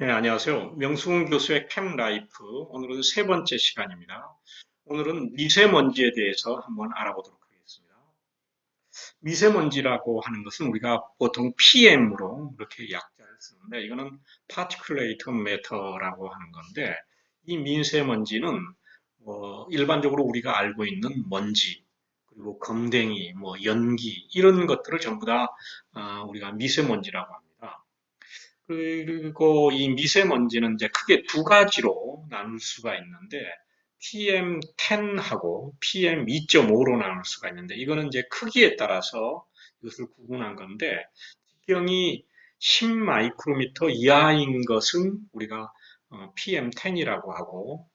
네, 안녕하세요. 명승훈 교수의 캠라이프. 오늘은 세 번째 시간입니다. 오늘은 미세먼지에 대해서 한번 알아보도록 하겠습니다. 미세먼지라고 하는 것은 우리가 보통 PM으로 이렇게 약자를 쓰는데 이거는 Particulate Matter라고 하는 건데 이 미세먼지는 일반적으로 우리가 알고 있는 먼지, 그리고 검댕이, 연기 이런 것들을 전부 다 우리가 미세먼지라고 합니다. 그리고 이 미세먼지는 이제 크게 두 가지로 나눌 수가 있는데 PM10하고 PM2.5로 나눌 수가 있는데 이거는 이제 크기에 따라서 이것을 구분한 건데 직경이 10 마이크로미터 이하인 것은 우리가 PM10이라고 하고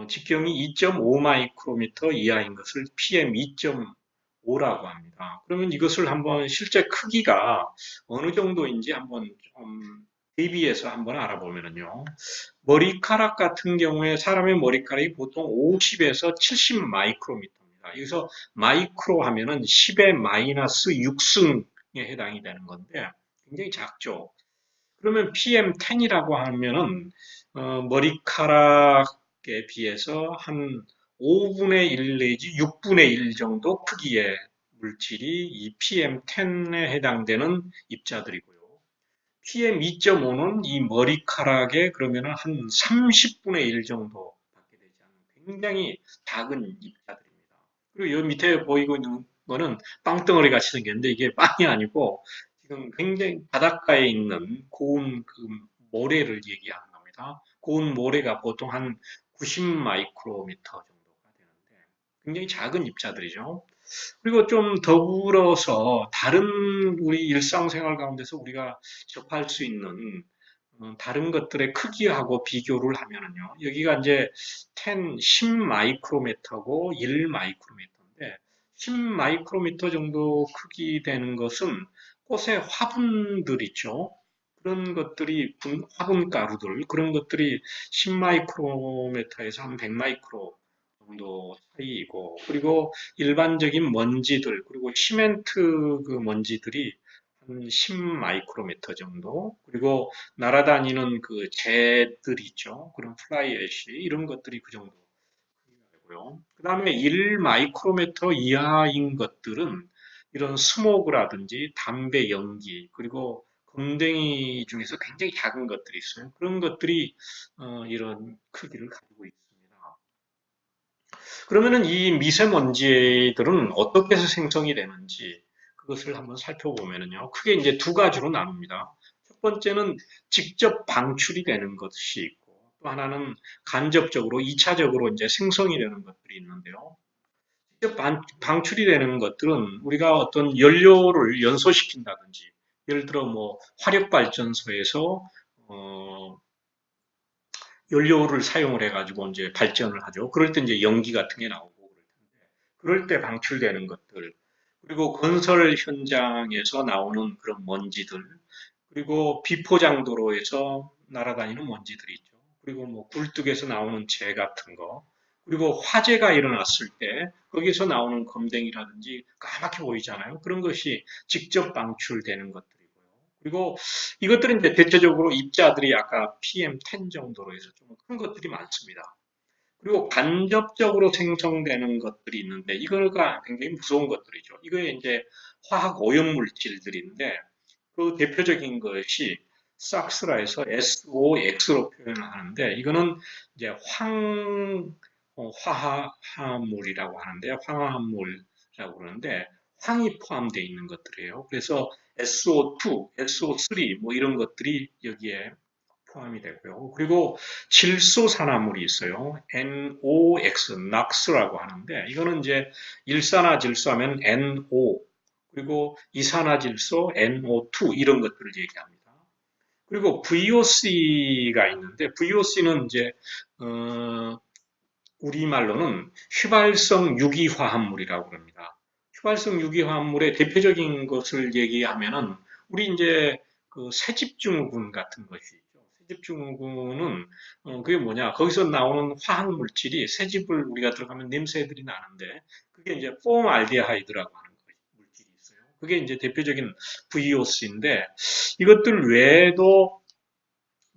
직경이 2.5 마이크로미터 이하인 것을 PM2.5라고 합니다. 그러면 이것을 한번 실제 크기가 어느 정도인지 한번 좀 대비해서 한번 알아보면요. 머리카락 같은 경우에 사람의 머리카락이 보통 50에서 70 마이크로미터입니다. 여기서 마이크로 하면은 10의 마이너스 6승에 해당이 되는 건데 굉장히 작죠. 그러면 PM10이라고 하면은 머리카락에 비해서 한 5분의 1 내지 6분의 1 정도 크기의 물질이 이 PM10에 해당되는 입자들이고요. PM2.5는 이 머리카락에 그러면은 한 30분의 1 정도 밖에 되지 않는 굉장히 작은 입자들입니다. 그리고 여 밑에 보이고 있는 거는 빵덩어리 같이 생겼는데 이게 빵이 아니고 지금 굉장히 바닷가에 있는 고운 그 모래를 얘기하는 겁니다. 고운 모래가 보통 한 90 마이크로미터 정도가 되는데 굉장히 작은 입자들이죠. 그리고 좀 더불어서 다른 우리 일상생활 가운데서 우리가 접할 수 있는 다른 것들의 크기하고 비교를 하면은요. 여기가 이제 10 마이크로미터고 1 마이크로미터인데 10 마이크로미터 정도 크기 되는 것은 꽃의 화분들 있죠. 그런 것들이 화분 가루들 그런 것들이 10 마이크로미터에서 한 100 마이크로 정도 차이이고 그리고 일반적인 먼지들 그리고 시멘트 그 먼지들이 한 10 마이크로미터 정도 그리고 날아다니는 그 재들 있죠. 그런 플라이 애쉬 이런 것들이 그 정도 되고요. 그 다음에 1 마이크로미터 이하인 것들은 이런 스모그라든지 담배 연기 그리고 검댕이 중에서 굉장히 작은 것들이 있어요. 그런 것들이 이런 크기를 가지고 있습니다. 그러면은 이 미세먼지들은 어떻게 해서 생성이 되는지 그것을 한번 살펴보면은요. 크게 이제 두 가지로 나눕니다. 첫 번째는 직접 방출이 되는 것이 있고 또 하나는 간접적으로 2차적으로 이제 생성이 되는 것들이 있는데요. 직접 방출이 되는 것들은 우리가 어떤 연료를 연소시킨다든지 예를 들어 뭐 화력 발전소에서 어, 연료를 사용을 해가지고 이제 발전을 하죠. 그럴 때 이제 연기 같은 게 나오고 그럴 텐데, 그럴 때 방출되는 것들, 그리고 건설 현장에서 나오는 그런 먼지들, 그리고 비포장도로에서 날아다니는 먼지들이 있죠. 그리고 뭐 굴뚝에서 나오는 재 같은 거, 그리고 화재가 일어났을 때 거기서 나오는 검댕이라든지 까맣게 보이잖아요. 그런 것이 직접 방출되는 것들이고요. 그리고 이것들은 이제 대체적으로 입자들이 아까 PM10 정도로 해서 좀 큰 것들이 많습니다. 그리고 간접적으로 생성되는 것들이 있는데 이거가 굉장히 무서운 것들이죠. 이거에 이제 화학 오염 물질들인데 그 대표적인 것이 싹스라 해서 SOX로 표현을 하는데 이거는 이제 화합물이라고 하는데 황화합물이라고 그러는데 황이 포함되어 있는 것들이에요. 그래서 SO2, SO3 뭐 이런 것들이 여기에 포함이 되고요. 그리고 질소산화물이 있어요. NOx, NOx라고 하는데 이거는 이제 일산화질소하면 NO 그리고 이산화질소 NO2 이런 것들을 얘기합니다. 그리고 VOC가 있는데 VOC는 이제 우리말로는 휘발성 유기화합물이라고 합니다. 휘발성 유기화합물의 대표적인 것을 얘기하면은 우리 이제 그 새집증후군 같은 것이 있죠. 새집증후군은 그게 뭐냐? 거기서 나오는 화학 물질이 새집을 우리가 들어가면 냄새들이 나는데 그게 이제 폼알데하이드라고 하는 물질이 있어요. 그게 이제 대표적인 VOC인데 이것들 외에도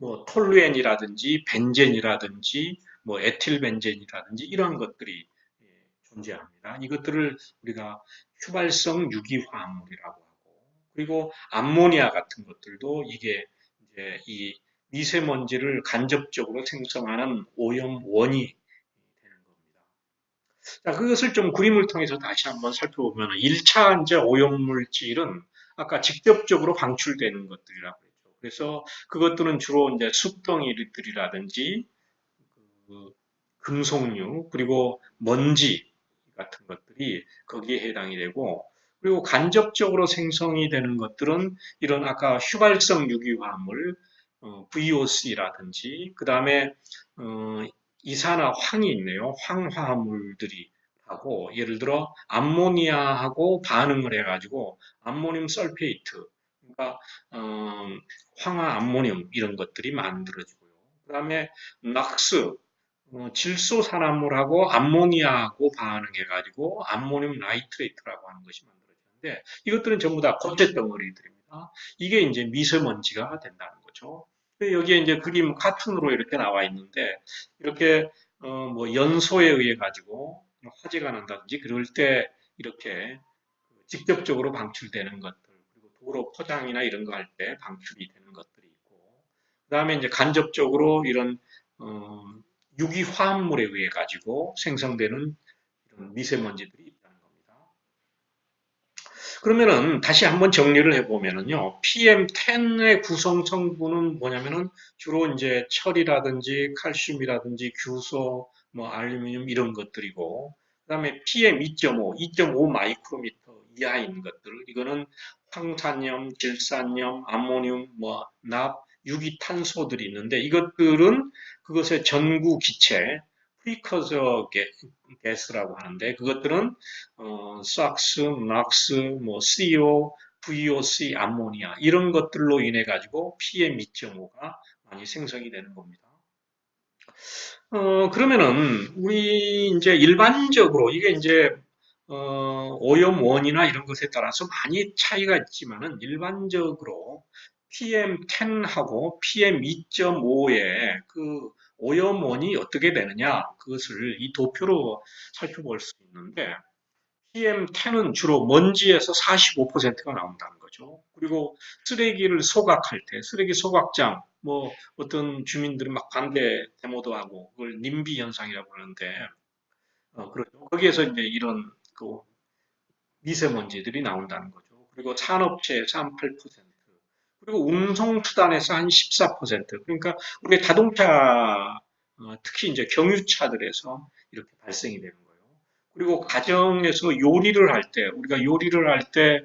뭐 톨루엔이라든지 벤젠이라든지 뭐 에틸벤젠이라든지 이러한 것들이 예, 존재합니다. 이것들을 우리가 휘발성 유기화합물이라고 하고 그리고 암모니아 같은 것들도 이게 이제 이 미세먼지를 간접적으로 생성하는 오염원이 되는 겁니다. 자, 그것을 좀 그림을 통해서 다시 한번 살펴보면 1차 이제 오염물질은 아까 직접적으로 방출되는 것들이라고 했죠. 그래서 그것들은 주로 이제 숲덩이들이라든지 그 금속류 그리고 먼지 같은 것들이 거기에 해당이 되고 그리고 간접적으로 생성이 되는 것들은 이런 아까 휘발성 유기화합물 VOC라든지 그 다음에 어, 이산화황이 있네요. 황화합물들이 하고 예를 들어 암모니아하고 반응을 해가지고 암모늄 설페이트 그러니까 어, 황화 암모늄 이런 것들이 만들어지고요. 그 다음에 낙스 질소산화물하고 암모니아하고 반응해가지고 암모늄 나이트레이트라고 하는 것이 만들어지는데 이것들은 전부 다 고체 덩어리들입니다. 이게 이제 미세먼지가 된다는 거죠. 여기에 이제 그림 카툰으로 이렇게 나와 있는데 이렇게 뭐 연소에 의해 가지고 화재가 난다든지 그럴 때 이렇게 직접적으로 방출되는 것들 그리고 도로 포장이나 이런 거 할 때 방출이 되는 것들이 있고 그다음에 이제 간접적으로 이런 어, 유기화합물에 의해 가지고 생성되는 이런 미세먼지들이 있다는 겁니다. 그러면은 다시 한번 정리를 해보면은요, PM10의 구성 성분은 뭐냐면은 주로 이제 철이라든지 칼슘이라든지 규소, 뭐 알루미늄 이런 것들이고, 그다음에 PM2.5, 2.5 마이크로미터 이하인 것들, 이거는 황산염, 질산염, 암모늄, 뭐 납, 유기탄소들이 있는데 이것들은 그것의 전구 기체, 프리커서 가스라고 하는데 그것들은 SOx, NOx, 뭐 CO, VOC, 암모니아 이런 것들로 인해 가지고 PM2.5가 많이 생성이 되는 겁니다. 그러면은 우리 이제 일반적으로 이게 이제 오염원이나 이런 것에 따라서 많이 차이가 있지만은 일반적으로 PM10하고 PM2.5의 그 오염원이 어떻게 되느냐 그것을 이 도표로 살펴볼 수 있는데 PM10은 주로 먼지에서 45%가 나온다는 거죠. 그리고 쓰레기를 소각할 때, 쓰레기 소각장, 뭐 어떤 주민들이 막 반대 데모도 하고 그걸 님비 현상이라고 하는데, 그렇죠. 거기에서 이제 이런 그 미세먼지들이 나온다는 거죠. 그리고 산업체에서 한 8%, 그리고 운송수단에서 한 14%, 그러니까 우리 자동차, 특히 이제 경유차들에서 이렇게 발생이 되는 거예요. 그리고 가정에서 요리를 할 때, 우리가 요리를 할 때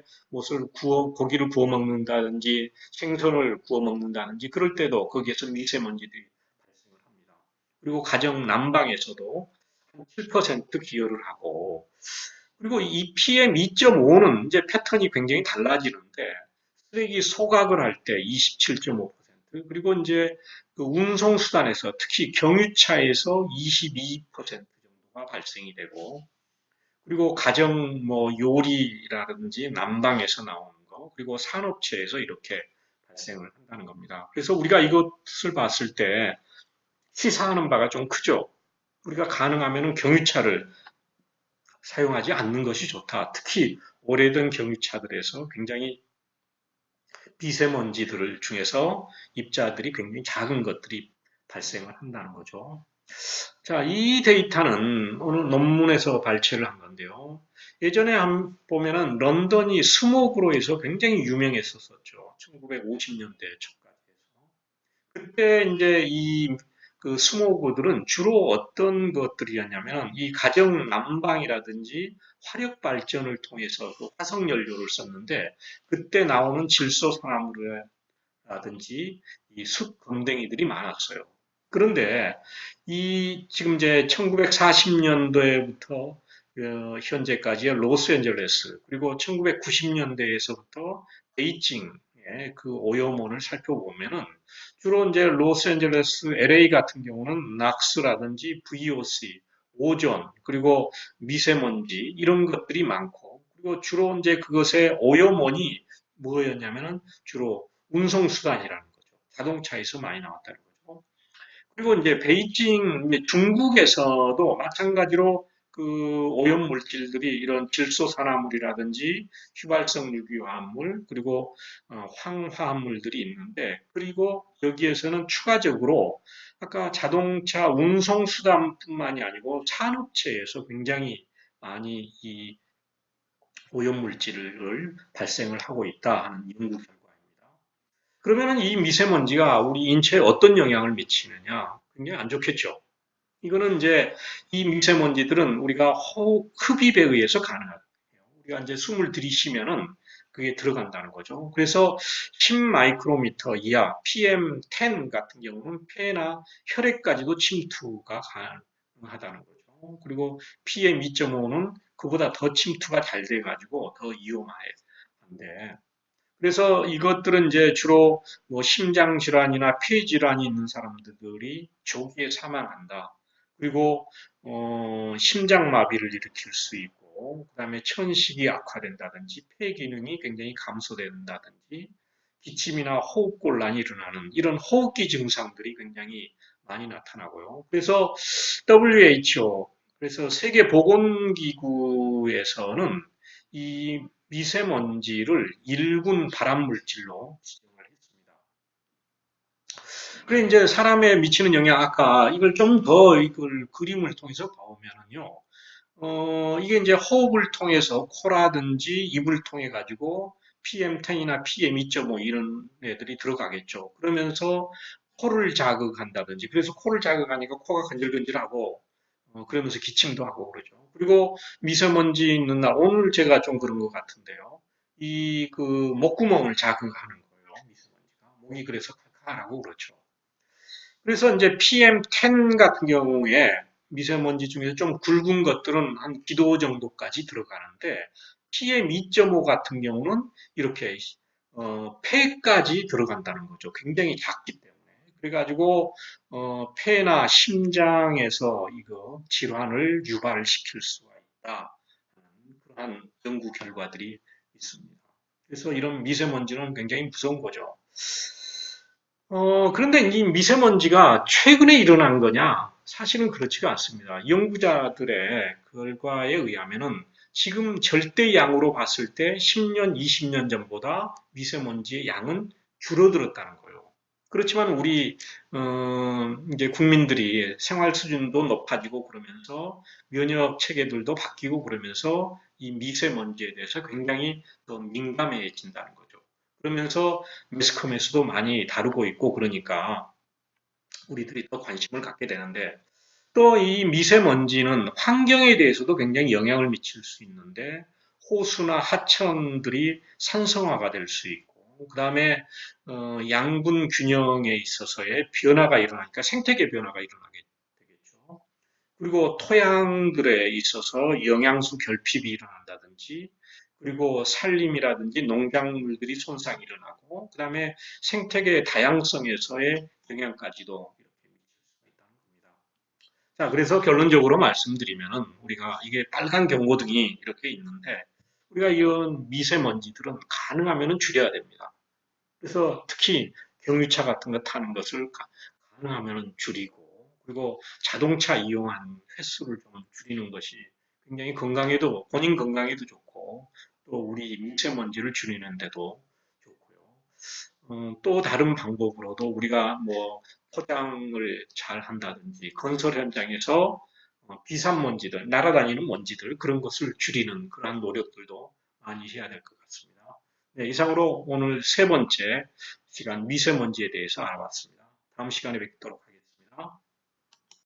고기를 구워 먹는다든지 생선을 구워 먹는다든지 그럴 때도 거기에서 미세먼지들이 발생을 합니다. 그리고 가정 난방에서도 한 7% 기여를 하고, 그리고 이 PM2.5는 이제 패턴이 굉장히 달라지는데, 쓰레기 소각을 할 때 27.5%, 그리고 이제 그 운송수단에서 특히 경유차에서 22% 정도가 발생이 되고, 그리고 가정 뭐 요리라든지 난방에서 나오는 거, 그리고 산업체에서 이렇게 발생을 한다는 겁니다. 그래서 우리가 이것을 봤을 때 시사하는 바가 좀 크죠. 우리가 가능하면 경유차를 사용하지 않는 것이 좋다. 특히 오래된 경유차들에서 굉장히 미세먼지들 중에서 입자들이 굉장히 작은 것들이 발생을 한다는 거죠. 자, 이 데이터는 어느 논문에서 발췌를 한 건데요. 예전에 보면은 런던이 스모그로 해서 굉장히 유명했었죠. 1950년대 초까지 해서. 그때 이제 그 스모그들은 주로 어떤 것들이었냐면 이 가정 난방이라든지 화력 발전을 통해서 그 화석 연료를 썼는데 그때 나오는 질소산화물이라든지 이 숯 검댕이들이 많았어요. 그런데 이 지금 이제 1940년도에부터 현재까지의 로스앤젤레스 그리고 1990년대에서부터 베이징의 그 오염원을 살펴보면은 주로 이제 로스앤젤레스, LA 같은 경우는 낙스라든지 VOC, 오존, 그리고 미세먼지 이런 것들이 많고 그리고 주로 이제 그것의 오염원이 뭐였냐면은 주로 운송수단이라는 거죠. 자동차에서 많이 나왔다는 거죠. 그리고 이제 베이징, 이제 중국에서도 마찬가지로 그 오염 물질들이 이런 질소산화물이라든지 휘발성 유기화합물 그리고 황화합물들이 있는데 그리고 여기에서는 추가적으로 아까 자동차 운송수단뿐만이 아니고 산업체에서 굉장히 많이 이 오염물질을 발생을 하고 있다 하는 연구 결과입니다. 그러면 이 미세먼지가 우리 인체에 어떤 영향을 미치느냐? 굉장히 안 좋겠죠. 이거는 이제 이 미세먼지들은 우리가 호흡, 흡입에 의해서 가능하거든요. 우리가 이제 숨을 들이쉬면은 그게 들어간다는 거죠. 그래서 10 마이크로미터 이하 PM10 같은 경우는 폐나 혈액까지도 침투가 가능하다는 거죠. 그리고 PM2.5는 그보다 더 침투가 잘 돼가지고 더 위험한데 그래서 이것들은 이제 주로 뭐 심장 질환이나 폐 질환이 있는 사람들이 조기에 사망한다. 그리고 심장 마비를 일으킬 수 있고, 그다음에 천식이 악화된다든지, 폐 기능이 굉장히 감소된다든지, 기침이나 호흡 곤란이 일어나는 이런 호흡기 증상들이 굉장히 많이 나타나고요. 그래서 WHO, 그래서 세계보건기구에서는 이 미세먼지를 1군 발암물질로 지정을 했습니다. 그래 이제 사람에 미치는 영향 아까 이걸 좀 더 이걸 그림을 통해서 보면은요. 이게 이제 호흡을 통해서 코라든지 입을 통해 가지고 PM10이나 PM2.5 이런 애들이 들어가겠죠. 그러면서 코를 자극한다든지 그래서 코를 자극하니까 코가 건질건질하고 그러면서 기침도 하고 그러죠. 그리고 미세먼지 있는 날 오늘 제가 좀 그런 것 같은데요. 이 그 목구멍을 자극하는 거예요. 미세먼지가 목이 그래서 칼칼하고 그렇죠. 그래서 이제 PM10 같은 경우에 미세먼지 중에서 좀 굵은 것들은 한 기도 정도까지 들어가는데 PM2.5 같은 경우는 이렇게 폐까지 들어간다는 거죠. 굉장히 작기 때문에. 그래가지고 폐나 심장에서 이거 질환을 유발시킬 수가 있다. 그러한 연구 결과들이 있습니다. 그래서 이런 미세먼지는 굉장히 무서운 거죠. 그런데 이 미세먼지가 최근에 일어난 거냐? 사실은 그렇지가 않습니다. 연구자들의 결과에 의하면은 지금 절대양으로 봤을 때 10년, 20년 전보다 미세먼지의 양은 줄어들었다는 거예요. 그렇지만 우리 이제 국민들이 생활 수준도 높아지고 그러면서 면역 체계들도 바뀌고 그러면서 이 미세먼지에 대해서 굉장히 더 민감해진다는 거죠. 그러면서 매스컴에서도 많이 다루고 있고 그러니까 우리들이 또 관심을 갖게 되는데 또 이 미세먼지는 환경에 대해서도 굉장히 영향을 미칠 수 있는데 호수나 하천들이 산성화가 될 수 있고 그 다음에 양분 균형에 있어서의 변화가 일어나니까 생태계 변화가 일어나게 되겠죠. 그리고 토양들에 있어서 영양소 결핍이 일어난다든지 그리고 산림이라든지 농작물들이 손상이 일어나고 그다음에 생태계 다양성에서의 영향까지도 이렇게 미칠 수가 있다는 겁니다. 자, 그래서 결론적으로 말씀드리면은 우리가 이게 빨간 경고등이 이렇게 있는데 우리가 이런 미세먼지들은 가능하면은 줄여야 됩니다. 그래서 특히 경유차 같은 거 타는 것을 가능하면 줄이고 그리고 자동차 이용한 횟수를 좀 줄이는 것이 굉장히 건강에도 본인 건강에도 좋고 또 우리 미세먼지를 줄이는 데도 좋고요. 또 다른 방법으로도 우리가 뭐 포장을 잘 한다든지 건설 현장에서 비산먼지들, 날아다니는 먼지들 그런 것을 줄이는 그러한 노력들도 많이 해야 될 것 같습니다. 네, 이상으로 오늘 세 번째 시간 미세먼지에 대해서 알아봤습니다. 다음 시간에 뵙도록 하겠습니다.